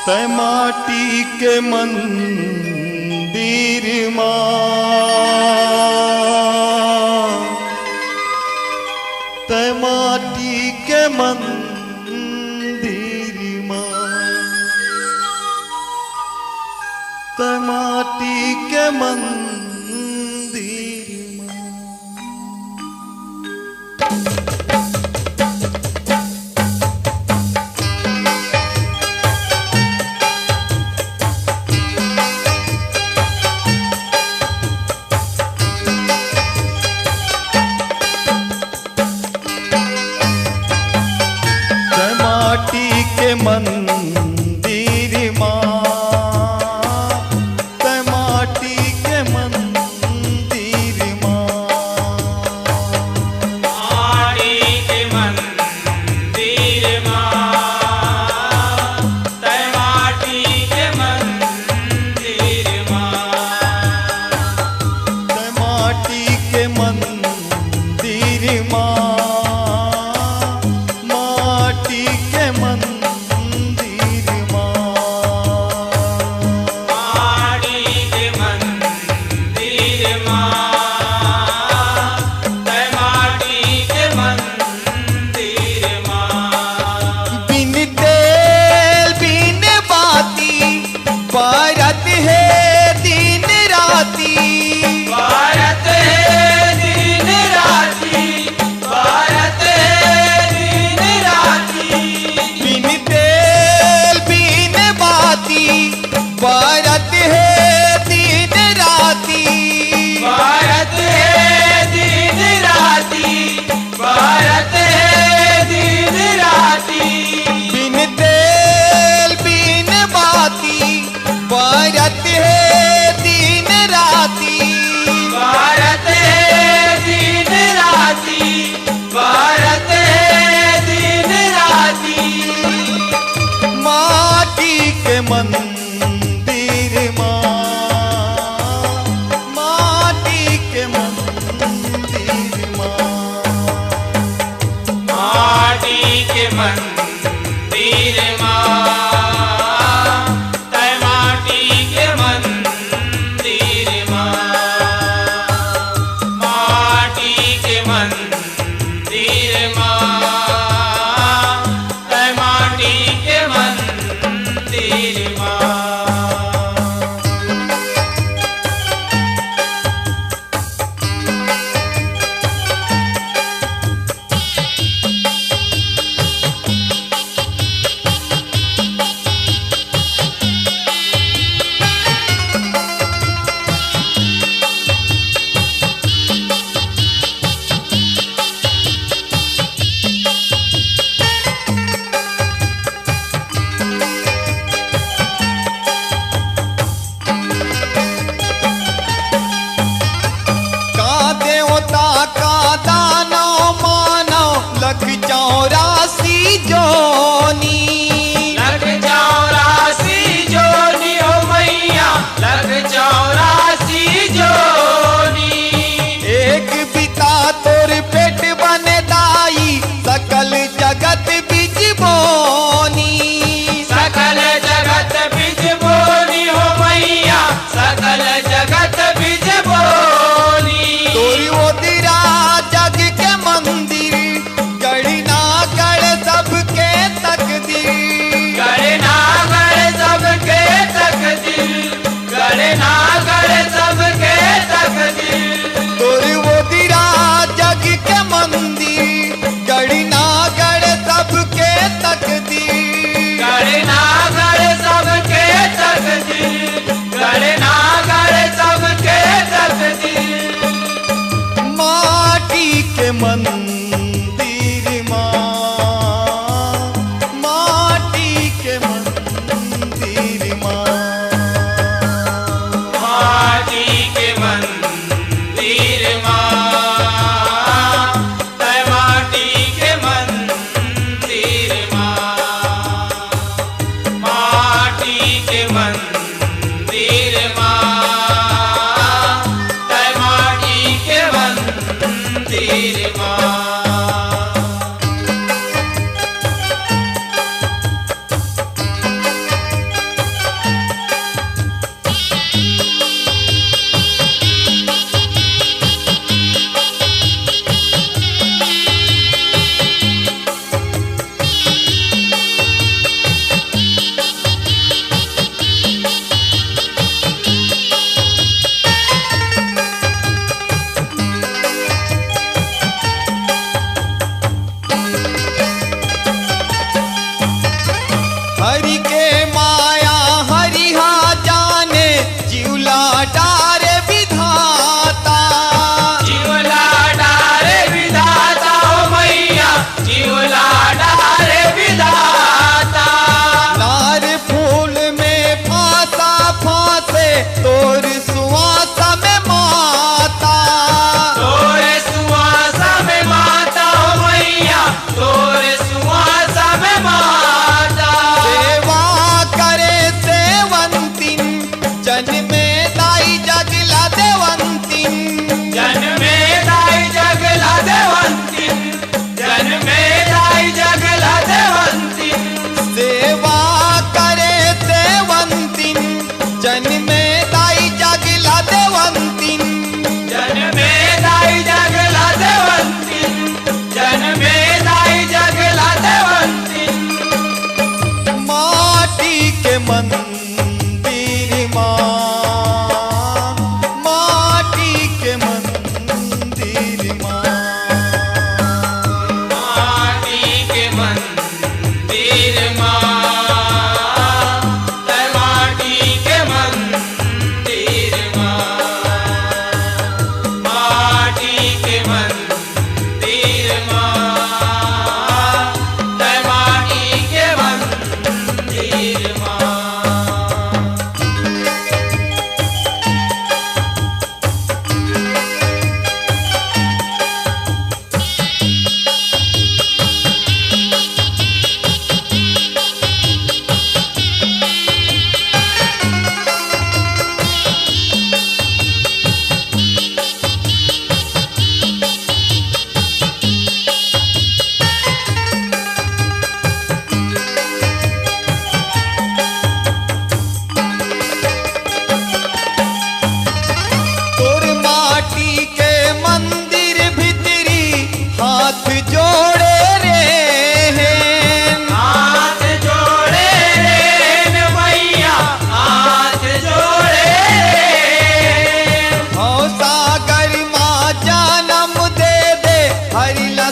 तै माटी के मंदिर तै माटी के मंदिर तै माटी के मंदिर के मंदिर तै माटी के मंदिर माटी के मंदिर तै माटी के मंदिर तै माटी के मंदिर माटी के मंदिर भारत है दिन राती भारत है दिन राती भारत है दिन राती बिन तेल बिन बाती भारत है दिन राती भारत है दिन राती भारत है दिन राती माटी के मंदिर माटी के मंदिर माटी के मंदिर तै माटी के मंदिर माटी के मंदिर तै माटी के मंदिर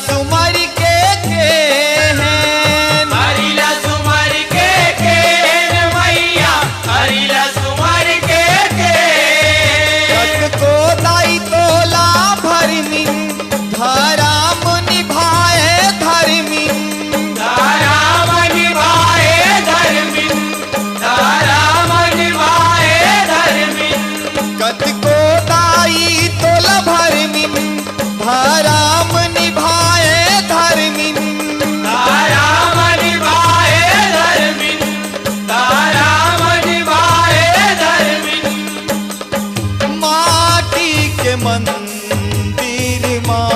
सुमर के हैं हरिला सुमर के मैया हरिला सुमर के कत को दाई तोला भरनी धराम निभाए धर्मी धाराम निभाए धर्मिन धाराम निभाए धर्मिन कत को दाई तोला भरमी धराम निभाए धर्मी धाराम निभाए धर्मिन धाराम निभाए धर्मिन माटी के मंदिर माँ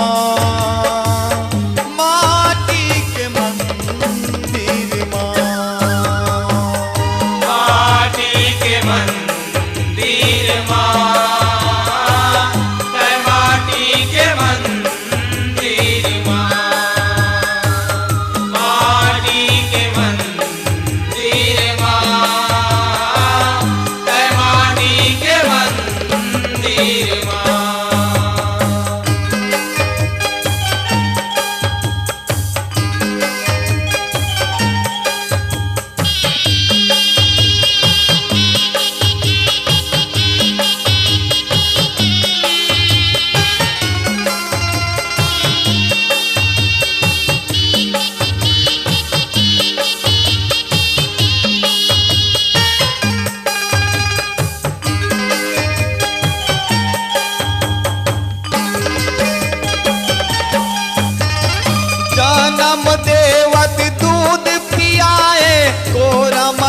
माटी के मंदिर माँ माटी के मंदिर माँ तै माटी के मंदिर माँ माटी के मंदिर माँ तै माटी के मंदिर माँ जन्म देवत दूध पियाए कोरम